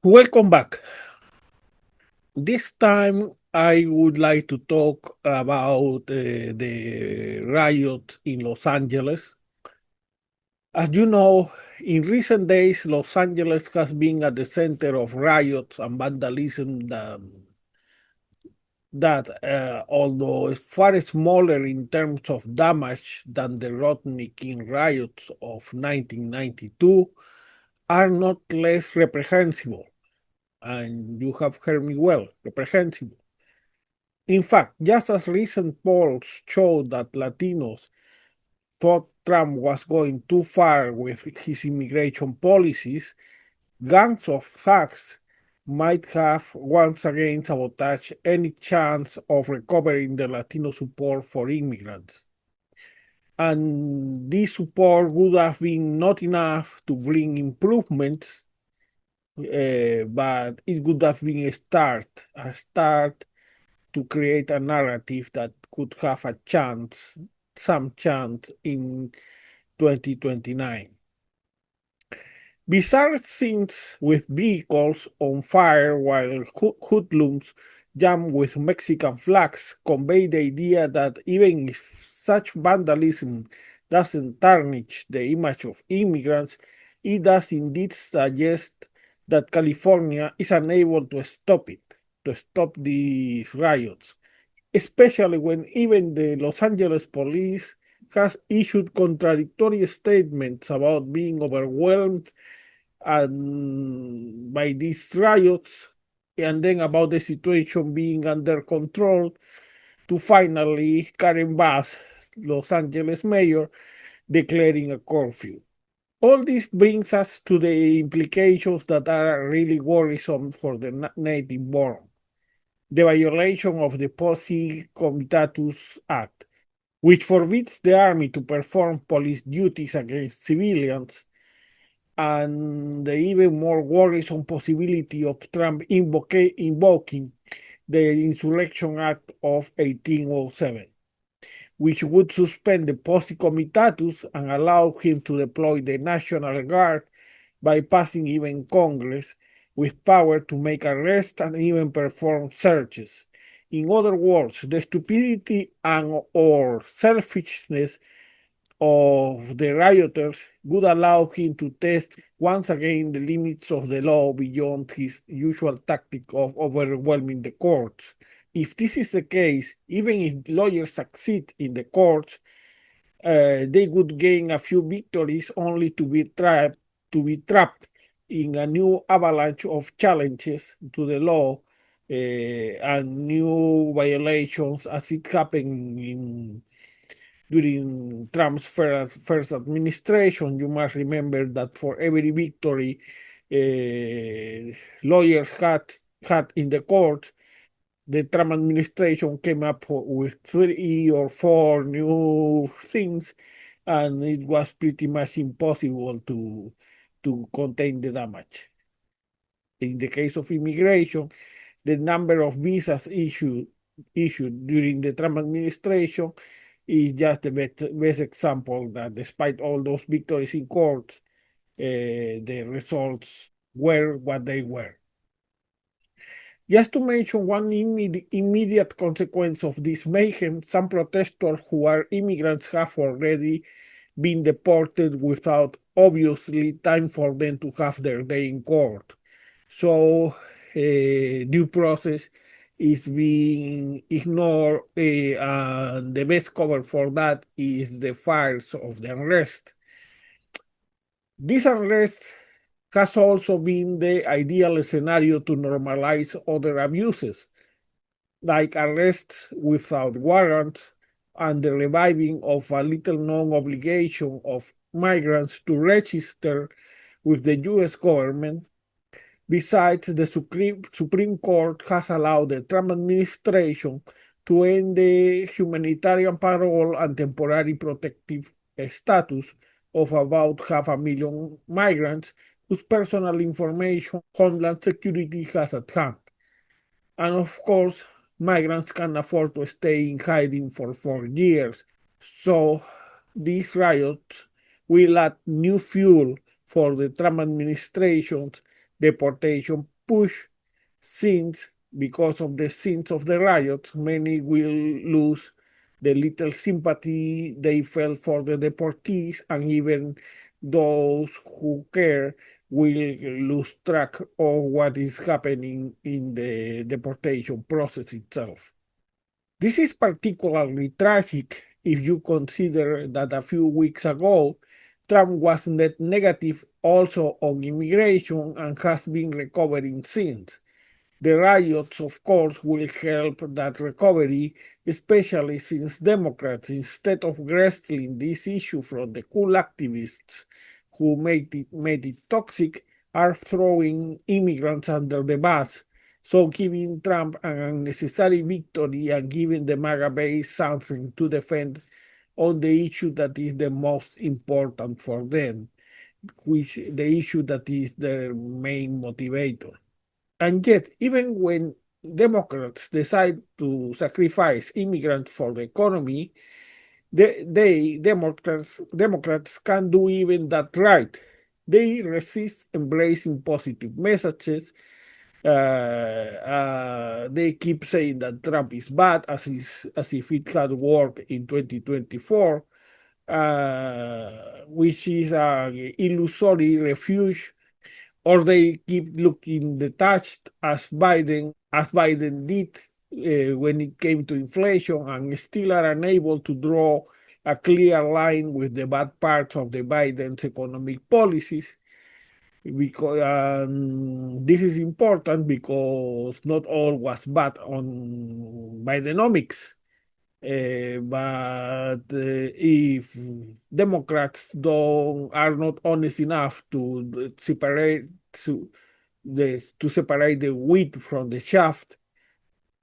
Welcome back. This time I would like to talk about the riots in Los Angeles. As you know, in recent days, Los Angeles has been at the center of riots and vandalism that although far smaller in terms of damage than the Rodney King riots of 1992, are not less reprehensible. And you have heard me well, reprehensible. In fact, just as recent polls showed that Latinos thought Trump was going too far with his immigration policies, gangs of thugs might have once again sabotaged any chance of recovering the Latino support for immigrants. And this support would have been not enough to bring improvements, but it would have been a start to create a narrative that could have a chance, some chance in 2029. Bizarre scenes with vehicles on fire while hoodlums jam with Mexican flags convey the idea that even if such vandalism doesn't tarnish the image of immigrants, it does indeed suggest that California is unable to stop it, to stop these riots, especially when even the Los Angeles police has issued contradictory statements about being overwhelmed and by these riots and then about the situation being under control to finally Karen Bass, Los Angeles mayor, declaring a curfew. All this brings us to the implications that are really worrisome for the native born. The violation of the Posse Comitatus Act, which forbids the army to perform police duties against civilians, and the even more worrisome possibility of Trump invoking the Insurrection Act of 1807, which would suspend the Posse Comitatus and allow him to deploy the National Guard, bypassing even Congress, with power to make arrests and even perform searches. In other words, the stupidity and or selfishness of the rioters would allow him to test once again the limits of the law beyond his usual tactic of overwhelming the courts. If this is the case, even if lawyers succeed in the courts, they would gain a few victories only to be trapped in a new avalanche of challenges to the law and new violations as it happened during Trump's first administration. You must remember that for every victory lawyers had in the court, the Trump administration came up with 3 or 4 new things, and it was pretty much impossible to contain the damage. In the case of immigration, the number of visas issued during the Trump administration is just the best example that despite all those victories in court, the results were what they were. Just to mention one immediate consequence of this mayhem, some protesters who are immigrants have already been deported without obviously time for them to have their day in court. So due process is being ignored, and the best cover for that is the fires of the unrest. This unrest has also been the ideal scenario to normalize other abuses, like arrests without warrants and the reviving of a little known obligation of migrants to register with the US government. Besides, the Supreme Court has allowed the Trump administration to end the humanitarian parole and temporary protective status of about 500,000 migrants whose personal information Homeland Security has at hand. And of course, migrants can afford to stay in hiding for 4 years. So these riots will add new fuel for the Trump administration's deportation push since because of the sins of the riots, many will lose the little sympathy they felt for the deportees, and even those who care will lose track of what is happening in the deportation process itself. This is particularly tragic if you consider that a few weeks ago, Trump was net negative also on immigration and has been recovering since. The riots, of course, will help that recovery, especially since Democrats, instead of wrestling this issue from the cool activists who made it toxic, are throwing immigrants under the bus, so giving Trump an unnecessary victory and giving the MAGA base something to defend on the issue that is the most important for them, which the issue that is their main motivator. And yet, even when Democrats decide to sacrifice immigrants for the economy, Democrats can't do even that right. They resist embracing positive messages. They keep saying that Trump is bad, as if it had worked in 2024, which is an illusory refuge, or they keep looking detached as Biden did when it came to inflation, and still are unable to draw a clear line with the bad parts of the Biden's economic policies. Because this is important because not all was bad on Bidenomics. But if Democrats are not honest enough to separate the wheat from the shaft,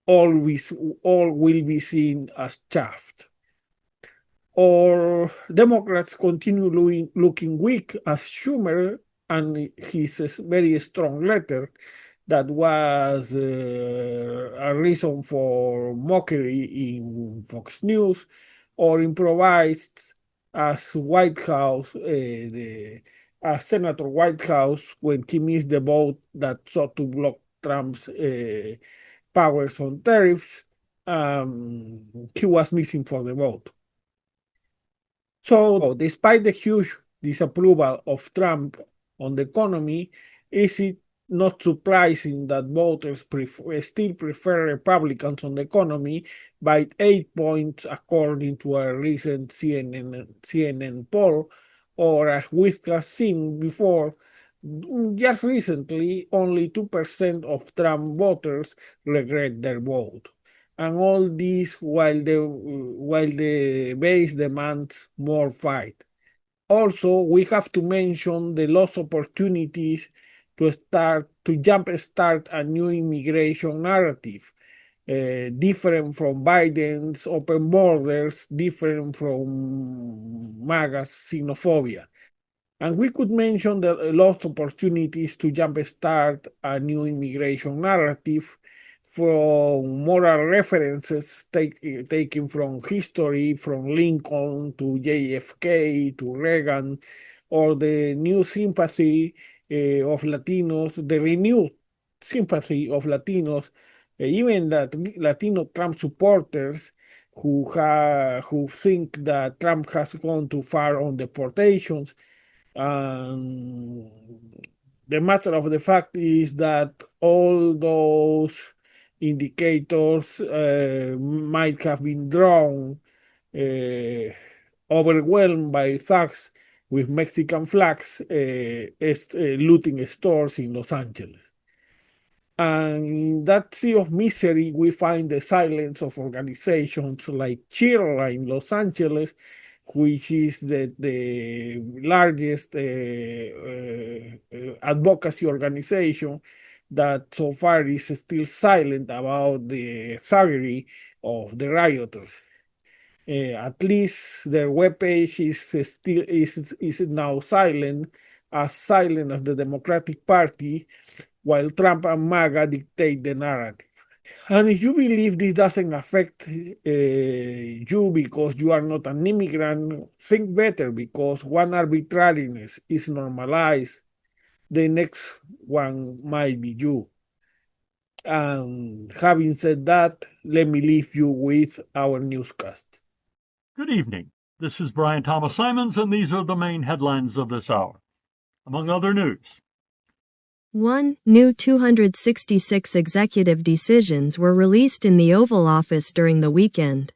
all will be seen as chaff. Or Democrats continue looking weak as Schumer and his very strong letter that was a reason for mockery in Fox News, or improvised as as Senator Whitehouse when he missed the vote that sought to block Trump's powers on tariffs. He was missing for the vote. So, despite the huge disapproval of Trump on the economy, is it not surprising that voters still prefer Republicans on the economy by 8 points, according to a recent CNN poll, or as we have seen before, just recently, only 2% of Trump voters regret their vote, and all this while the base demands more fight. Also, we have to mention the lost opportunities to jumpstart a new immigration narrative, different from Biden's open borders, different from MAGA's xenophobia. And we could mention the lost opportunities to jumpstart a new immigration narrative from moral references taken from history, from Lincoln to JFK to Reagan, or the new sympathy of Latinos, the renewed sympathy of Latinos, even that Latino Trump supporters who think that Trump has gone too far on deportations. The matter of the fact is that all those indicators might have been drawn, uh, overwhelmed by thugs with Mexican flags looting stores in Los Angeles. And in that sea of misery, we find the silence of organizations like Chirla in Los Angeles, which is the largest advocacy organization that so far is still silent about the thuggery of the rioters. At least their webpage is now silent as the Democratic Party, while Trump and MAGA dictate the narrative. And if you believe this doesn't affect you because you are not an immigrant, think better, because one arbitrariness is normalized the next one might be you. And having said that, let me leave you with our newscast. Good evening. This is Brian Thomas Simons, and these are the main headlines of this hour. Among other news, 1. New 266 executive decisions were released in the Oval Office during the weekend.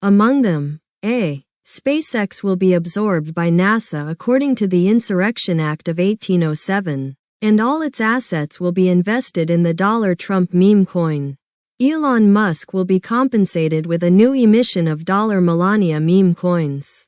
Among them, A. SpaceX will be absorbed by NASA according to the Insurrection Act of 1807, and all its assets will be invested in the $Trump meme coin. Elon Musk will be compensated with a new emission of $Melania meme coins.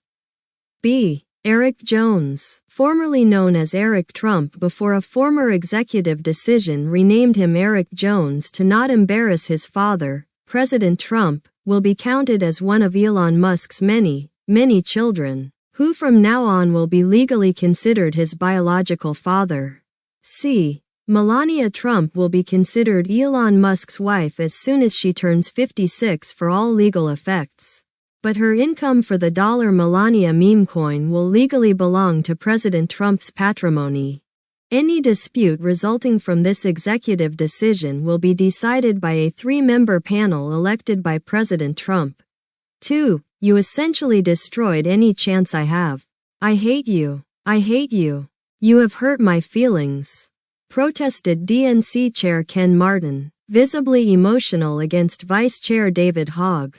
B. Eric Jones, formerly known as Eric Trump before a former executive decision renamed him Eric Jones to not embarrass his father, President Trump, will be counted as one of Elon Musk's many children, who from now on will be legally considered his biological father. C. Melania Trump will be considered Elon Musk's wife as soon as she turns 56 for all legal effects. But her income for the Melania meme coin will legally belong to President Trump's patrimony. Any dispute resulting from this executive decision will be decided by a 3-member panel elected by President Trump. 2. You essentially destroyed any chance I have. I hate you. I hate you. You have hurt my feelings. Protested DNC Chair Ken Martin, visibly emotional against Vice Chair David Hogg.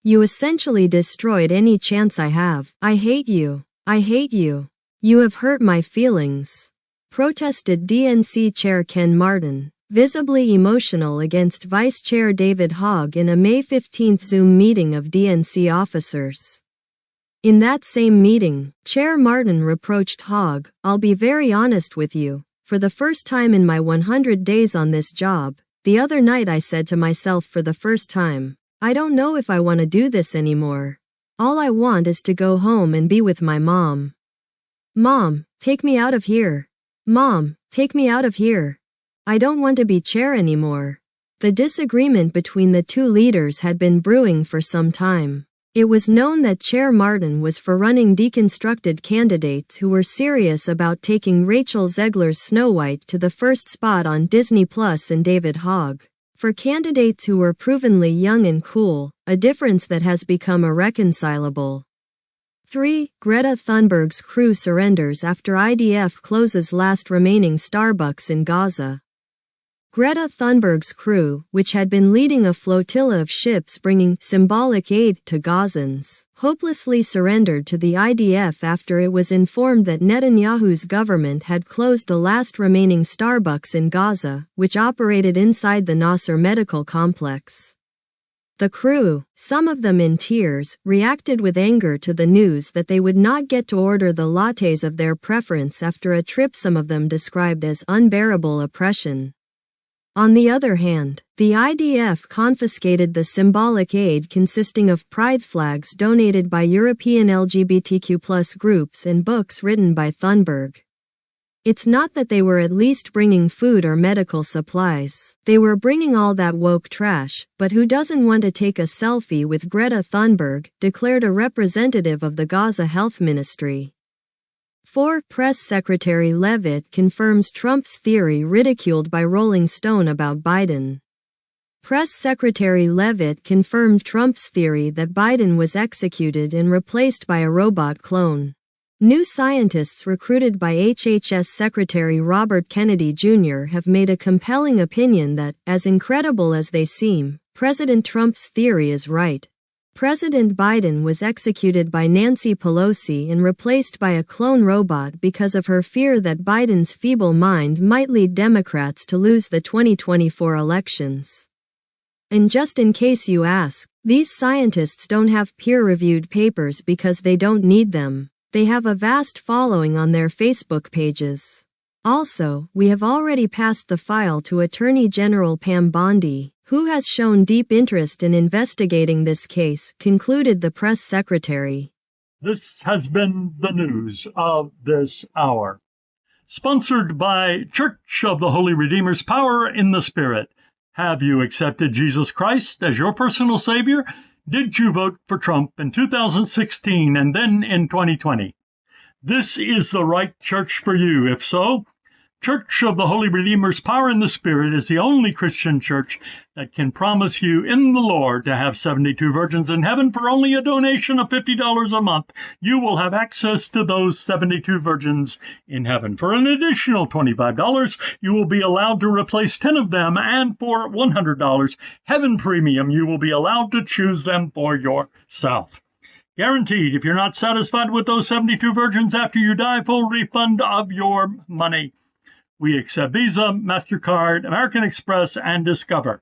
You essentially destroyed any chance I have. I hate you. I hate you. You have hurt my feelings. Protested DNC Chair Ken Martin, visibly emotional against Vice Chair David Hogg in a May 15 Zoom meeting of DNC officers. In that same meeting, Chair Martin reproached Hogg, "I'll be very honest with you. For the first time in my 100 days on this job, the other night I said to myself for the first time, I don't know if I want to do this anymore. All I want is to go home and be with my mom. Mom, take me out of here. Mom, take me out of here. I don't want to be chair anymore." The disagreement between the two leaders had been brewing for some time. It was known that Chair Martin was for running deconstructed candidates who were serious about taking Rachel Zegler's Snow White to the first spot on Disney Plus and David Hogg for candidates who were provenly young and cool, a difference that has become irreconcilable. 3. Greta Thunberg's crew surrenders after IDF closes last remaining Starbucks in Gaza. Greta Thunberg's crew, which had been leading a flotilla of ships bringing symbolic aid to Gazans, hopelessly surrendered to the IDF after it was informed that Netanyahu's government had closed the last remaining Starbucks in Gaza, which operated inside the Nasser medical complex. The crew, some of them in tears, reacted with anger to the news that they would not get to order the lattes of their preference after a trip some of them described as unbearable oppression. On the other hand, the IDF confiscated the symbolic aid consisting of pride flags donated by European LGBTQ+ groups and books written by Thunberg. It's not that they were at least bringing food or medical supplies. They were bringing all that woke trash, but who doesn't want to take a selfie with Greta Thunberg, declared a representative of the Gaza Health Ministry. 4. Press Secretary Leavitt confirms Trump's theory ridiculed by Rolling Stone about Biden. Press Secretary Leavitt confirmed Trump's theory that Biden was executed and replaced by a robot clone. New scientists recruited by HHS Secretary Robert Kennedy Jr. have made a compelling opinion that, as incredible as they seem, President Trump's theory is right. President Biden was executed by Nancy Pelosi and replaced by a clone robot because of her fear that Biden's feeble mind might lead Democrats to lose the 2024 elections. And just in case you ask, these scientists don't have peer-reviewed papers because they don't need them. They have a vast following on their Facebook pages. Also, we have already passed the file to Attorney General Pam Bondi, who has shown deep interest in investigating this case, concluded the press secretary. this has been the news of this hour. Sponsored by Church of the Holy Redeemer's Power in the Spirit. Have you accepted Jesus Christ as your personal Savior? Did you vote for Trump in 2016 and then in 2020? This is the right church for you. If so, Church of the Holy Redeemer's Power in the Spirit is the only Christian church that can promise you in the Lord to have 72 virgins in heaven for only a donation of $50 a month. You will have access to those 72 virgins in heaven. For an additional $25, you will be allowed to replace 10 of them, and for $100, Heaven Premium, you will be allowed to choose them for yourself. Guaranteed, if you're not satisfied with those 72 virgins after you die, full refund of your money. We accept Visa, MasterCard, American Express, and Discover.